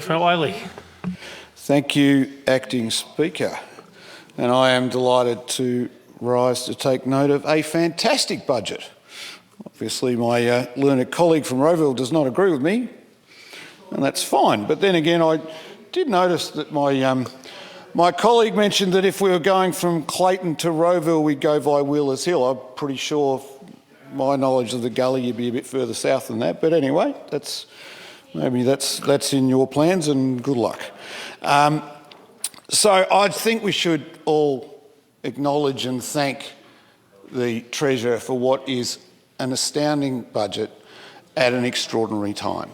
for Wylie. Thank you, Acting Speaker. And I am delighted to rise to take note of a fantastic budget. Obviously, my learned colleague from Rowville does not agree with me, and that's fine. But then again, I did notice that my colleague mentioned that if we were going from Clayton to Rowville, we'd go via Wheelers Hill. I'm pretty sure, my knowledge of the gully, you'd be a bit further south than that. But anyway, maybe that's in your plans, and good luck. So I think we should all acknowledge and thank the Treasurer for what is an astounding budget at an extraordinary time.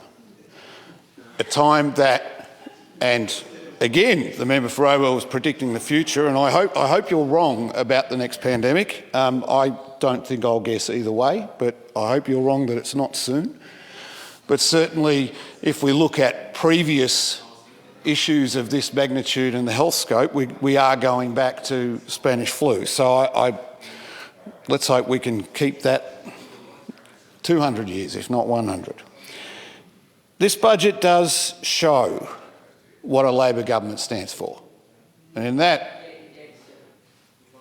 A time that, and again, the member for Rowville was predicting the future, and I hope you're wrong about the next pandemic. I don't think I'll guess either way, but I hope you're wrong that it's not soon. But certainly, if we look at previous issues of this magnitude and the health scope, we are going back to Spanish flu. So let's hope we can keep that 200 years, if not 100. This budget does show what a Labor government stands for. And in that,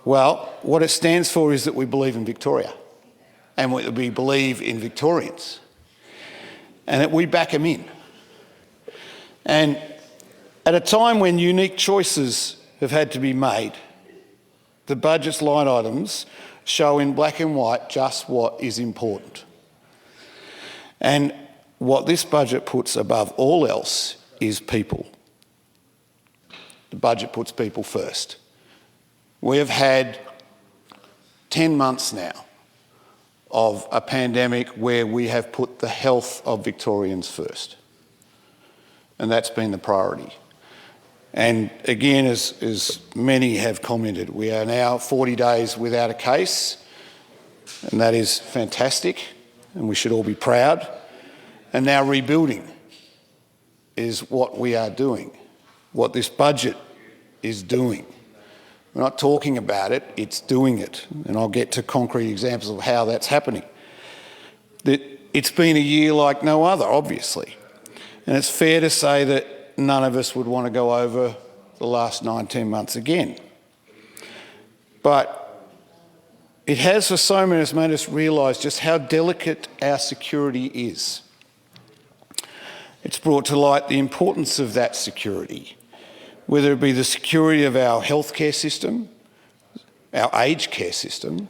well, what it stands for is that we believe in Victoria, and we believe in Victorians, and that we back them in. And at a time when unique choices have had to be made, the budget's line items show in black and white just what is important. And what this budget puts above all else is people. The budget puts people first. We have had 10 months now of a pandemic where we have put the health of Victorians first. And that's been the priority. And again, as many have commented, we are now 40 days without a case, and that is fantastic, and we should all be proud. And now rebuilding is what we are doing, what this budget is doing. We're not talking about it, it's doing it. And I'll get to concrete examples of how that's happening. It's been a year like no other, obviously. And it's fair to say that none of us would want to go over the last 9-10 months again. But it has for so many made us realise just how delicate our security is. It's brought to light the importance of that security, whether it be the security of our healthcare system, our aged care system,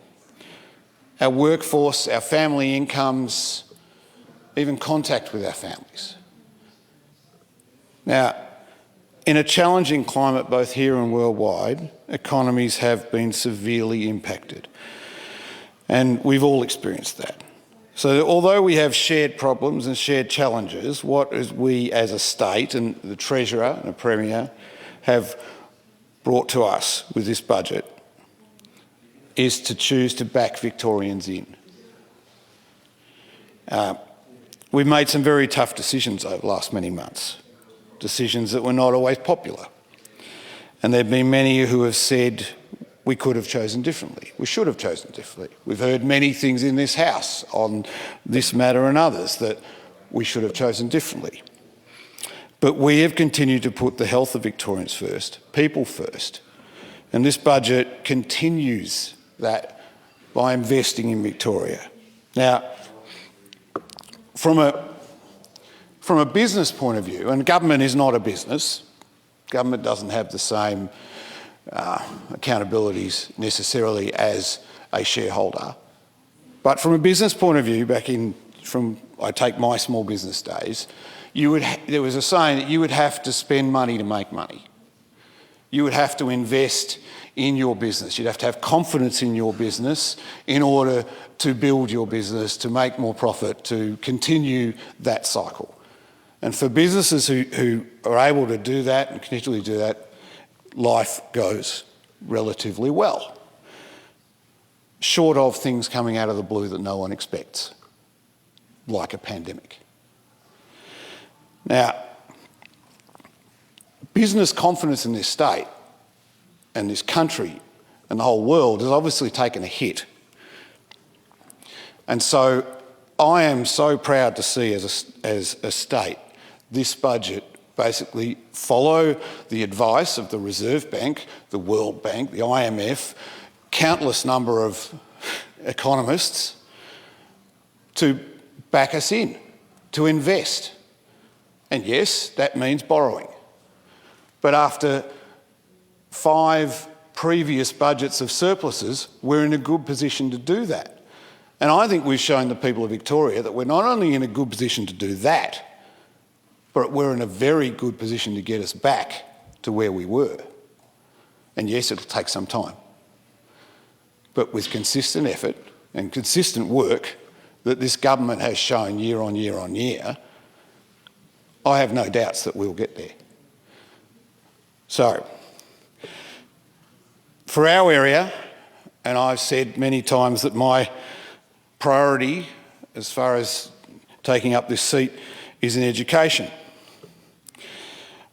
our workforce, our family incomes, even contact with our families. Now, in a challenging climate both here and worldwide, economies have been severely impacted, and we've all experienced that. So although we have shared problems and shared challenges, what is we as a state and the Treasurer and the Premier have brought to us with this budget is to choose to back Victorians in. We've made some very tough decisions over the last many months, decisions that were not always popular. And there have been many who have said we could have chosen differently, we should have chosen differently. We've heard many things in this House on this matter and others that we should have chosen differently. But we have continued to put the health of Victorians first, people first. And this budget continues that by investing in Victoria. Now, from a business point of view, and government is not a business, government doesn't have the same accountabilities necessarily as a shareholder. But from a business point of view, I take my small business days, there was a saying that you would have to spend money to make money. You would have to invest in your business. You'd have to have confidence in your business in order to build your business, to make more profit, to continue that cycle. And for businesses who are able to do that and continually do that, life goes relatively well, short of things coming out of the blue that no one expects, like a pandemic. Now, business confidence in this state and this country and the whole world has obviously taken a hit. And so I am so proud to see as a state this budget basically follow the advice of the Reserve Bank, the World Bank, the IMF, countless number of economists to back us in, to invest. And yes, that means borrowing. But after 5 previous budgets of surpluses, we're in a good position to do that. And I think we've shown the people of Victoria that we're not only in a good position to do that, but we're in a very good position to get us back to where we were. And yes, it'll take some time. But with consistent effort and consistent work that this government has shown year on year on year, I have no doubts that we'll get there. So, for our area, and I've said many times that my priority as far as taking up this seat is in education.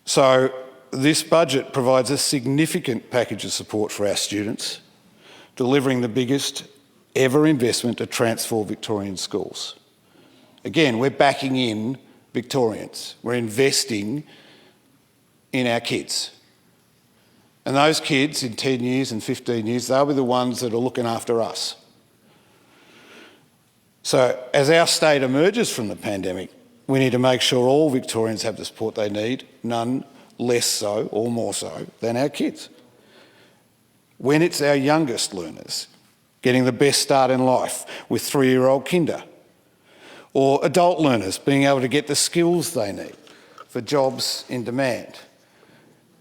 So this budget provides a significant package of support for our students, delivering the biggest ever investment to transform Victorian schools. Again, we're backing in Victorians. We're investing in our kids. And those kids in 10 years and 15 years, they'll be the ones that are looking after us. So as our state emerges from the pandemic, we need to make sure all Victorians have the support they need, none less so or more so than our kids. When it's our youngest learners getting the best start in life with 3-year-old kinder, or adult learners being able to get the skills they need for jobs in demand.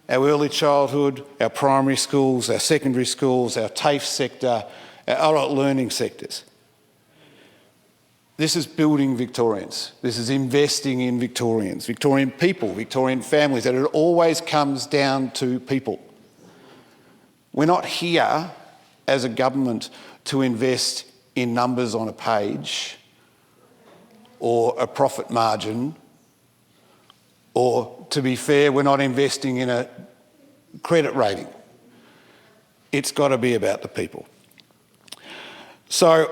Our early childhood, our primary schools, our secondary schools, our TAFE sector, our adult learning sectors. This is building Victorians. This is investing in Victorians, Victorian people, Victorian families, and it always comes down to people. We're not here as a government to invest in numbers on a page or a profit margin, or to be fair, we're not investing in a credit rating. It's got to be about the people. So,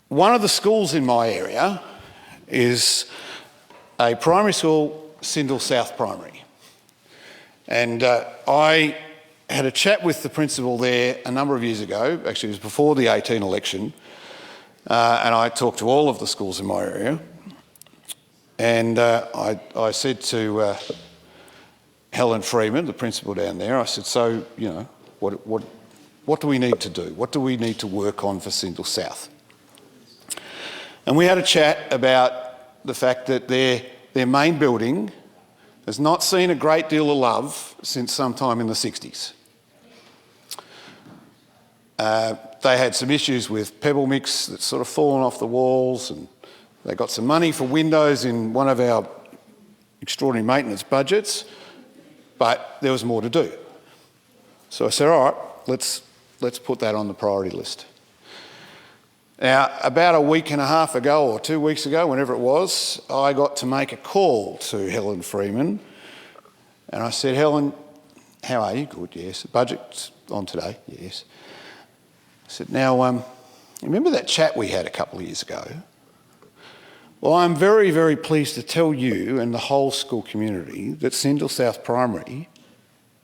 one of the schools in my area is a primary school, Sindel South Primary. And I had a chat with the principal there a number of years ago, actually it was before the 2018 election, and I talked to all of the schools in my area. And I said to Helen Freeman, the principal down there, I said, so, you know, what do we need to do? What do we need to work on for Sindel South? And we had a chat about the fact that their main building has not seen a great deal of love since sometime in the 60s. They had some issues with pebble mix that's sort of fallen off the walls, and they got some money for windows in one of our extraordinary maintenance budgets, but there was more to do. So I said, all right, let's put that on the priority list. Now, about a week and a half ago or 2 weeks ago, whenever it was, I got to make a call to Helen Freeman, and I said, Helen, how are you? Good, yes. The budget's on today, yes. I said, now, remember that chat we had a couple of years ago? Well, I'm very, very pleased to tell you and the whole school community that Sindel South Primary,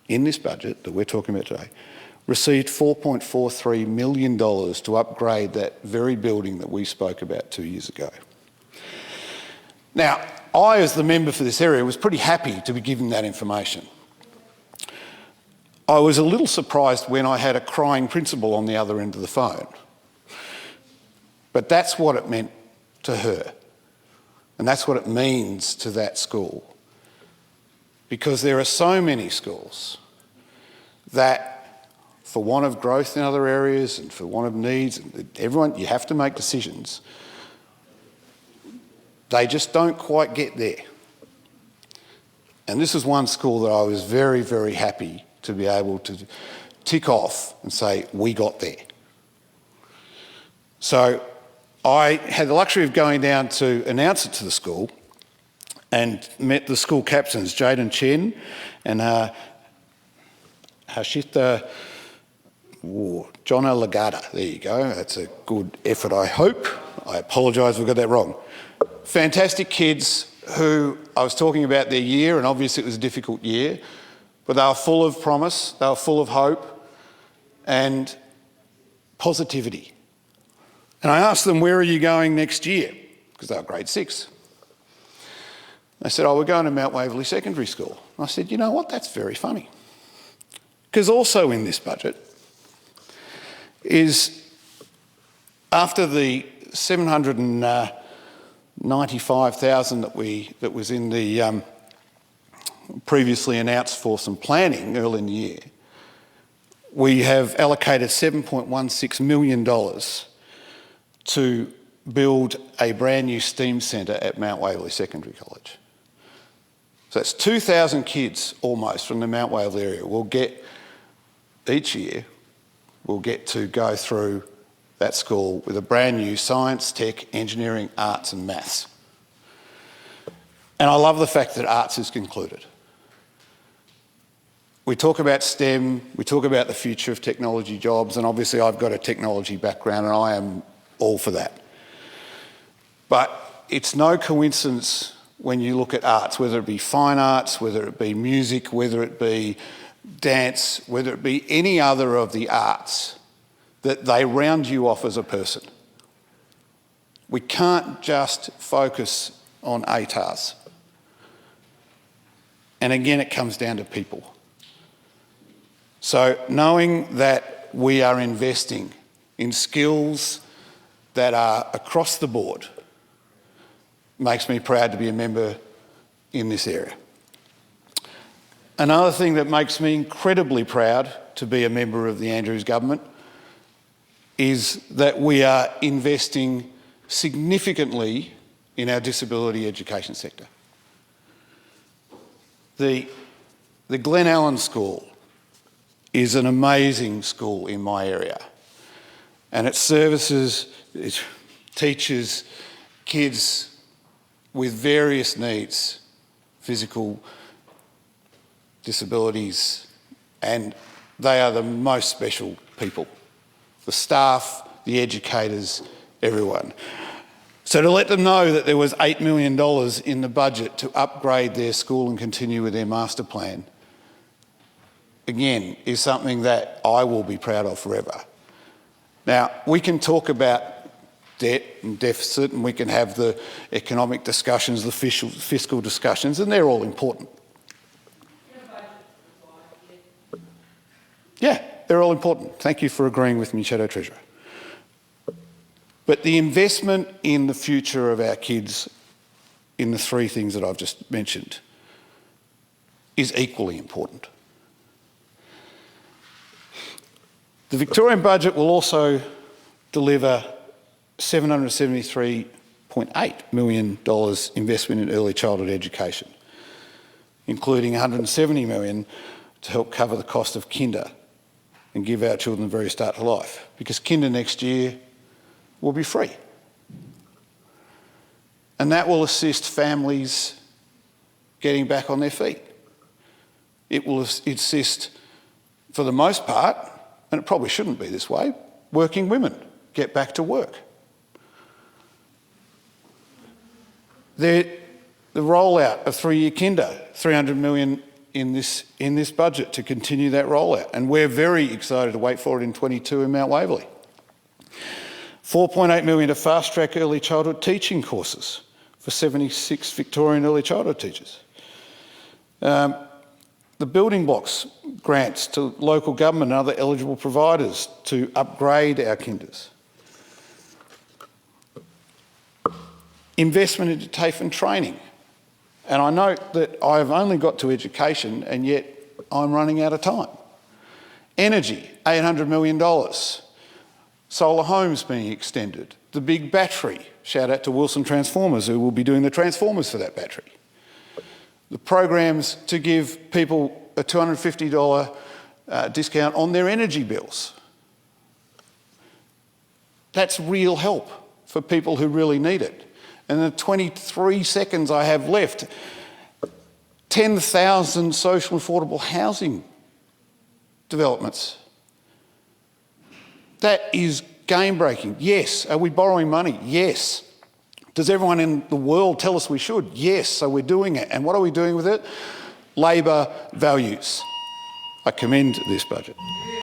in this budget that we're talking about today, received $4.43 million to upgrade that very building that we spoke about 2 years ago. Now, I, as the member for this area, was pretty happy to be given that information. I was a little surprised when I had a crying principal on the other end of the phone. But that's what it meant to her. And that's what it means to that school. Because there are so many schools that, for want of growth in other areas and for want of needs, everyone, you have to make decisions. They just don't quite get there. And this is one school that I was very, very happy to be able to tick off and say, we got there. So I had the luxury of going down to announce it to the school and met the school captains, Jaden Chen and Hashitha Jonna Lagada. There you go. That's a good effort, I hope. I apologise if I got that wrong. Fantastic kids, who I was talking about their year, and obviously it was a difficult year, but they were full of promise, they were full of hope and positivity. And I asked them, where are you going next year? Because they were grade 6. They said, oh, we're going to Mount Waverley Secondary School. And I said, you know what, that's very funny. Because also in this budget is, after the 795,000 that was in the previously announced for some planning early in the year, we have allocated $7.16 million to build a brand new STEAM centre at Mount Waverley Secondary College. So that's 2,000 kids almost from the Mount Waverley area will get, each year, will get to go through that school with a brand new science, tech, engineering, arts and maths. And I love the fact that arts is included. We talk about STEM, we talk about the future of technology jobs, and obviously I've got a technology background and I am all for that. But it's no coincidence when you look at arts, whether it be fine arts, whether it be music, whether it be dance, whether it be any other of the arts, that they round you off as a person. We can't just focus on ATARs. And again, it comes down to people. So knowing that we are investing in skills that are across the board makes me proud to be a member in this area. Another thing that makes me incredibly proud to be a member of the Andrews government is that we are investing significantly in our disability education sector. The Glen Allen School is an amazing school in my area, and it services, it teaches kids with various needs, physical disabilities, and they are the most special people. The staff, the educators, everyone. So to let them know that there was $8 million in the budget to upgrade their school and continue with their master plan, again, is something that I will be proud of forever. Now, we can talk about debt and deficit, and we can have the economic discussions, the fiscal discussions, and they're all important. Yeah, they're all important. Thank you for agreeing with me, Shadow Treasurer. But the investment in the future of our kids in the three things that I've just mentioned is equally important. The Victorian budget will also deliver $773.8 million investment in early childhood education, including $170 million to help cover the cost of kinder and give our children the very start to life, because kinder next year will be free. And that will assist families getting back on their feet. It will assist, for the most part, and it probably shouldn't be this way, working women get back to work. The rollout of 3-year kinder, $300 million in this budget to continue that rollout, and we're very excited to wait for it in 22 in Mount Waverley. $4.8 million to fast-track early childhood teaching courses for 76 Victorian early childhood teachers. The building blocks grants to local government and other eligible providers to upgrade our kinders. Investment into TAFE and training. And I note that I've only got to education and yet I'm running out of time. Energy, $800 million. Solar homes being extended. The big battery, shout out to Wilson Transformers who will be doing the transformers for that battery. The programs to give people a $250 discount on their energy bills. That's real help for people who really need it. And the 23 seconds I have left, 10,000 social affordable housing developments. That is game-breaking. Yes. Are we borrowing money? Yes. Does everyone in the world tell us we should? Yes, so we're doing it. And what are we doing with it? Labor values. I commend this budget.